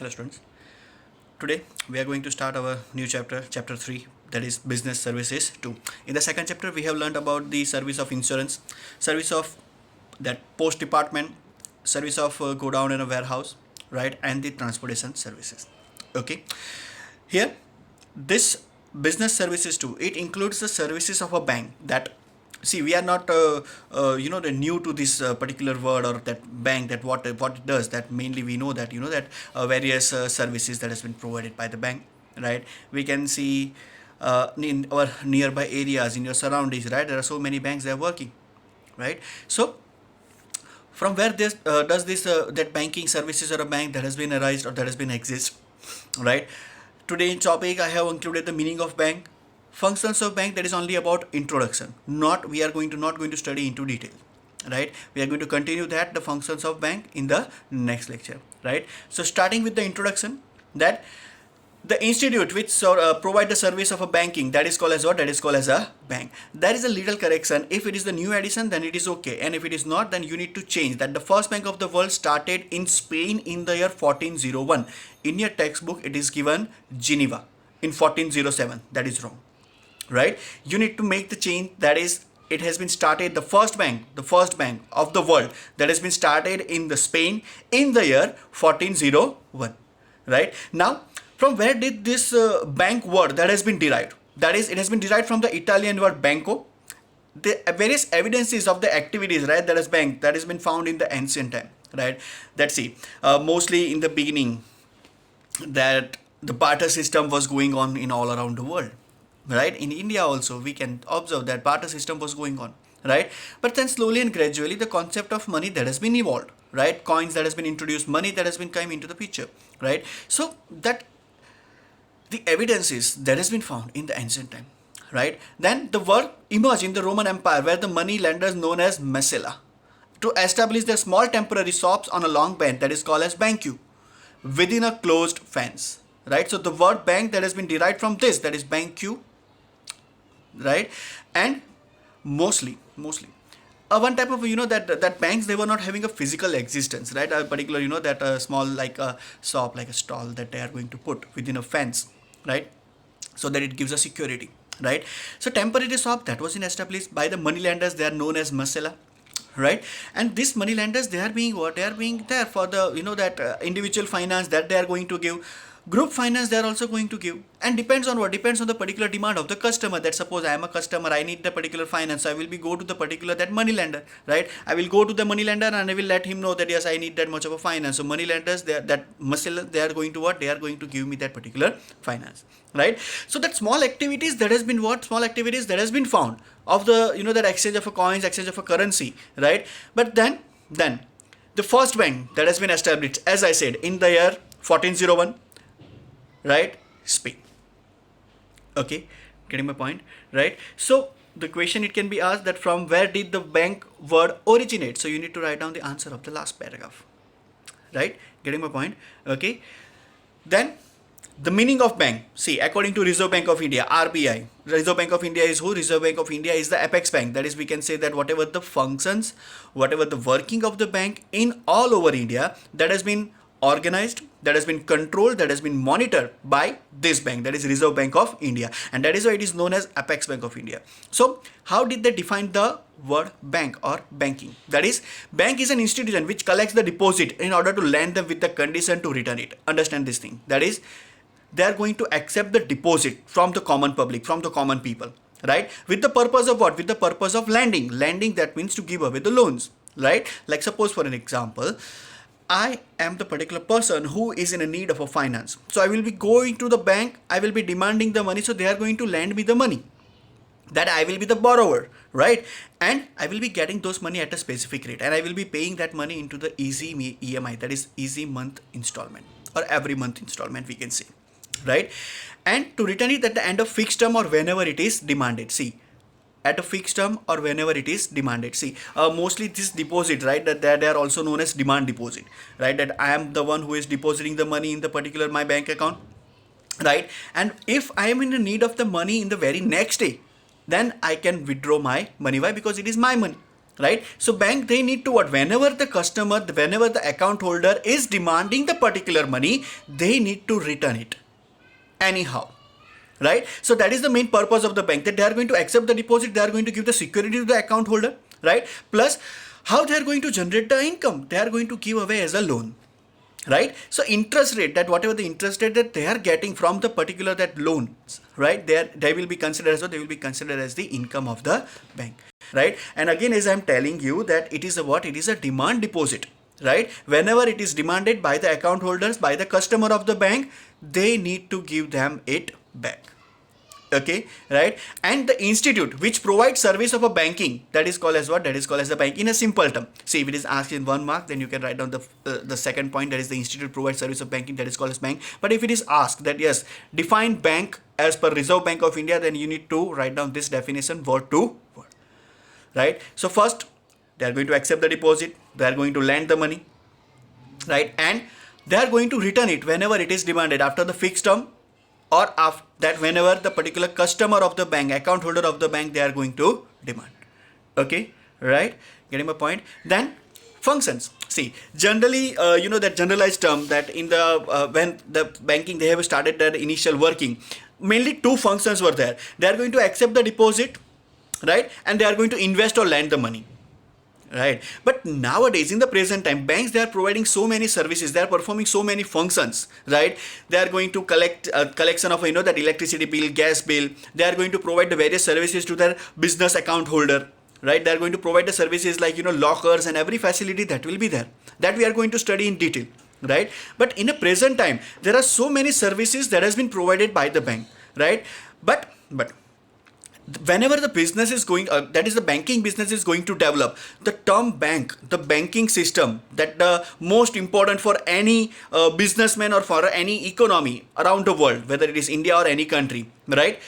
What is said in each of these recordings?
Hello students. Today we are going to start our new chapter, chapter 3, that is business services 2. In the second chapter we have learned about the service of insurance, service of that post department, service of go down in a warehouse, right, and the transportation services. Okay. Here this business services too, it includes the services of a bank. That, see, we are not the new to this particular word or that bank, that what it does. That mainly we know that that various services that has been provided by the bank, right? We can see in our nearby areas, in your surroundings, right, there are so many banks that are working, right? So from where this does this that banking services or a bank that has been arised or that has been exist, right? Today in topic I have included the meaning of bank, functions of bank. That is only about introduction, not we are going to not going to study into detail, right? We are going to continue that the functions of bank in the next lecture, right? So starting with the introduction, that the institute which provide the service of a banking, that is called as what? That is called as a bank. There is a little correction. If it is the new addition, then it is okay, and if it is not, then you need to change that. The first bank of the world started in Spain in the year 1401. In your textbook it is given Geneva in 1407. That is wrong, right? You need to make the change. That is, it has been started, the first bank of the world that has been started in the Spain in the year 1401, right? Now from where did this bank word that has been derived? That is, it has been derived from the Italian word banco. The various evidences of the activities, right, that is bank, that has been found in the ancient time, right? Let's see, mostly in the beginning, that the barter system was going on in all around the world, right? In India also we can observe that barter system was going on, right? But then slowly and gradually the concept of money that has been evolved, right? Coins that has been introduced, money that has been come into the picture, right? So that the evidences that has been found in the ancient time, right? Then the word emerged in the Roman Empire, where the money lenders known as Messala to establish their small temporary shops on a long bench, that is called as banku, within a closed fence, right? So the word bank that has been derived from this, that is banku, right? And mostly one type of that banks, they were not having a physical existence, right? A particular that small, like a shop, like a stall that they are going to put within a fence, right? So that it gives a security, right? So temporary shop that was established by the money lenders, they are known as masala, right? And these money lenders, they are being what? They are being there for the that individual finance that they are going to give, group finance they are also going to give, and depends on what? Depends on the particular demand of the customer. That suppose I am a customer, I need the particular finance, so I will be go to the particular that money lender, right? I will go to the money lender and I will let him know that yes, I need that much of a finance. So money lenders, they are, that muscle, they are going to what? They are going to give me that particular finance, right? So that small activities that has been what? Small activities that has been found of the that exchange of a coins, exchange of a currency, right? But then the first bank that has been established, as I said, in the year 1401, right? Spain. Okay, getting my point, right? So the question it can be asked that from where did the bank word originate? So you need to write down the answer of the last paragraph, right? Getting my point. Okay, then the meaning of bank. See, according to Reserve Bank of India, RBI, Reserve Bank of India is who? Reserve Bank of India is the apex bank. That is, we can say that whatever the functions, whatever the working of the bank in all over India, that has been organized, that has been controlled, that has been monitored by this bank, that is Reserve Bank of India, and that is why it is known as apex bank of India. So how did they define the word bank or banking? That is, bank is an institution which collects the deposit in order to lend them with the condition to return it. Understand this thing. That is, they are going to accept the deposit from the common public, from the common people, right? With the purpose of what? With the purpose of lending. Lending, that means to give away the loans, right? Like suppose for an example, I am the particular person who is in a need of a finance. So I will be going to the bank, I will be demanding the money, so they are going to lend me the money. That I will be the borrower, right? And I will be getting those money at a specific rate, and I will be paying that money into the easy EMI, that is easy month installment, or every month installment we can say, right? And to return it at the end of fixed term or whenever it is demanded. See, at a fixed term or whenever it is demanded. See, mostly this deposit, right, that they are also known as demand deposit, right? That I am the one who is depositing the money in the particular my bank account, right? And if I am in the need of the money in the very next day, then I can withdraw my money. Why? Because it is my money, right? So bank, they need to what? Whenever the customer, whenever the account holder is demanding the particular money, they need to return it anyhow, right? So that is the main purpose of the bank, that they are going to accept the deposit, they are going to give the security to the account holder, right? Plus, how they are going to generate the income? They are going to give away as a loan, right? So interest rate, that whatever the interest rate that they are getting from the particular that loans, right, they will be considered as what? They will be considered as the income of the bank, right? And again, as I'm telling you, that it is a what? It is a demand deposit, right? Whenever it is demanded by the account holders, by the customer of the bank, they need to give them it back. Okay, right? And the institute which provides service of a banking, that is called as what? That is called as the bank, in a simple term. See, if it is asked in 1 mark, then you can write down the second point, that is the institute provides service of banking, that is called as bank. But if it is asked that yes, define bank as per Reserve Bank of India, then you need to write down this definition word to word, right? So first, they are going to accept the deposit, they are going to lend the money, right? And they are going to return it whenever it is demanded after the fixed term, or after that, whenever the particular customer of the bank, account holder of the bank, they are going to demand. Okay, right? Getting my point? Then functions. See, generally, that generalized term, that in the when the banking they have started their initial working, mainly two functions were there. They are going to accept the deposit, right? And they are going to invest or lend the money, right? But nowadays, in the present time, banks, they are providing so many services, they are performing so many functions, right? They are going to collect collection of that electricity bill, gas bill. They are going to provide the various services to their business account holder, right? They are going to provide the services like lockers and every facility that will be there, that we are going to study in detail, right? But in a present time, there are so many services that has been provided by the bank, right? But whenever the business is going, that is the banking business is going to develop, the term bank, the banking system, that the most important for any businessman or for any economy around the world, whether it is India or any country, right?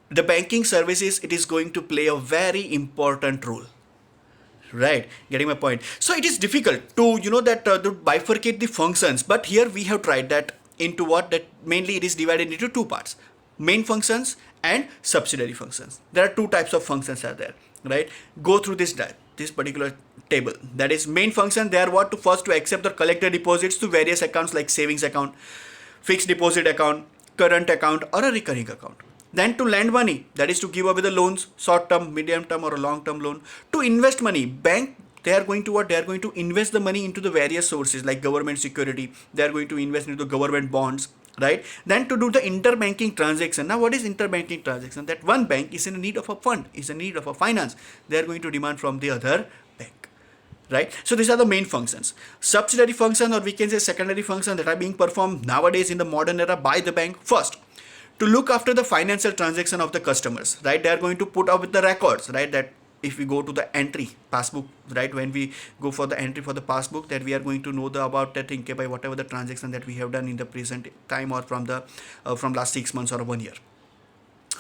The banking services, it is going to play a very important role, right? Getting my point? So it is difficult to to bifurcate the functions, but here we have tried that into what, that mainly it is divided into two parts: main functions and subsidiary functions. There are two types of functions are there, right? Go through this particular table. That is, main function, they are what? To first to accept or collect the deposits to various accounts like savings account, fixed deposit account, current account, or a recurring account. Then to lend money, that is to give away the loans, short term, medium term, or a long term loan. To invest money, bank, they are going to what? They are going to invest the money into the various sources like government security. They are going to invest into the government bonds, right? Then to do the interbanking transaction. Now, what is interbanking transaction? That one bank is in need of a fund, is in need of a finance. They are going to demand from the other bank, right? So these are the main functions. Subsidiary function, or we can say secondary function, that are being performed nowadays in the modern era by the bank. First, to look after the financial transaction of the customers, right? They are going to put up with the records, right? That if we go to the entry passbook, right, when we go for the entry for the passbook, that we are going to know about that thing by whatever the transaction that we have done in the present time, or from the from last 6 months or 1 year,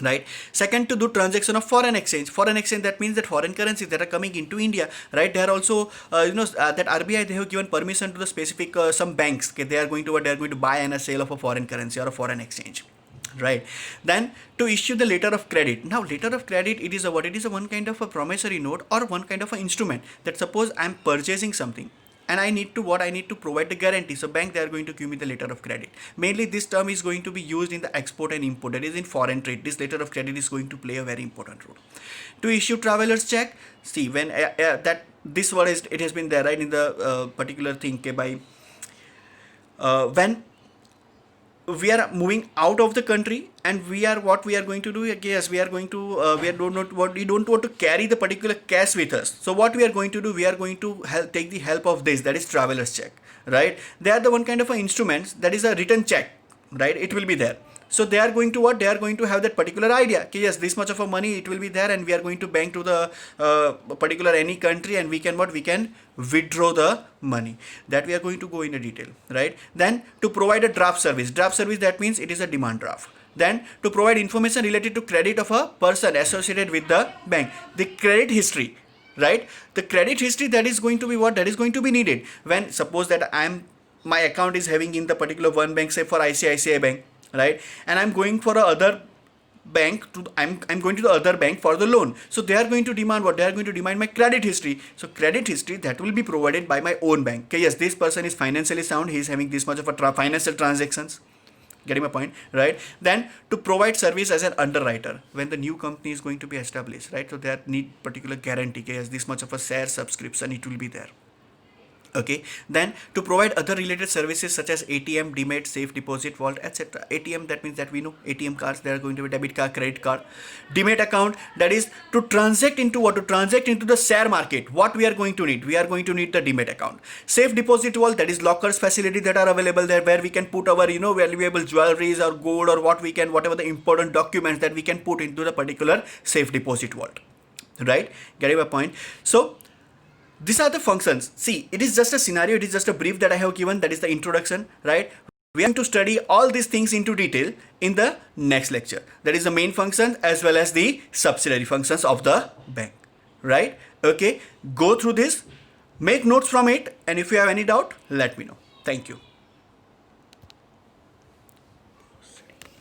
right? Second, to do transaction of foreign exchange. Foreign exchange, that means that foreign currencies that are coming into India, right? They are also that RBI, they have given permission to the specific some banks, okay? They are going to buy and a sale of a foreign currency or a foreign exchange, right? Then to issue the letter of credit. Now, letter of credit, it is a what? It is a one kind of a promissory note, or one kind of an instrument, that suppose I am purchasing something and I need to what? I need to provide the guarantee. So bank, they are going to give me the letter of credit. Mainly this term is going to be used in the export and import, that is in foreign trade. This letter of credit is going to play a very important role. To issue traveler's check, see, when that this word is, it has been there, right, in the particular thing, okay, by when we are moving out of the country, and we are what we are going to do, yes, we are going to we don't want to carry the particular cash with us. So what we are going to do, we are going to take the help of this, that is traveler's check, right? They are the one kind of instruments, that is a written check, right? It will be there. So they are going to what? They are going to have that particular idea, okay, yes, this much of a money it will be there, and we are going to bank to the particular any country, and we can what? We can withdraw the money. That we are going to go in a detail, right? Then to provide a draft service. Draft service, that means it is a demand draft. Then to provide information related to credit of a person associated with the bank. The credit history, right? The credit history, that is going to be what? That is going to be needed when suppose that my account is having in the particular one bank, say for ICICI Bank, right? And I'm going for a other bank to I'm going to the other bank for the loan. So they are going to demand what? They are going to demand my credit history. So credit history that will be provided by my own bank. Okay, yes, this person is financially sound. He is having this much of a financial transactions. Getting my point, right? Then to provide service as an underwriter when the new company is going to be established, right? So they need particular guarantee. Okay, yes, this much of a share subscription it will be there. Okay, then to provide other related services such as ATM, demat, safe deposit vault, etc. ATM, that means that we know ATM cards, they are going to be debit card, credit card. Demat account, that is to transact into what? To transact into the share market. What we are going to need? We are going to need the demat account. Safe deposit vault, that is lockers facility that are available there where we can put our valuable jewelries or gold or what we can, whatever the important documents that we can put into the particular safe deposit vault, right? Getting my point? So these are the functions. See, it is just a scenario, it is just a brief that I have given, that is the introduction, right? We are going to study all these things into detail in the next lecture. That is the main function as well as the subsidiary functions of the bank, right? Okay, go through this, make notes from it, and if you have any doubt, let me know. Thank you.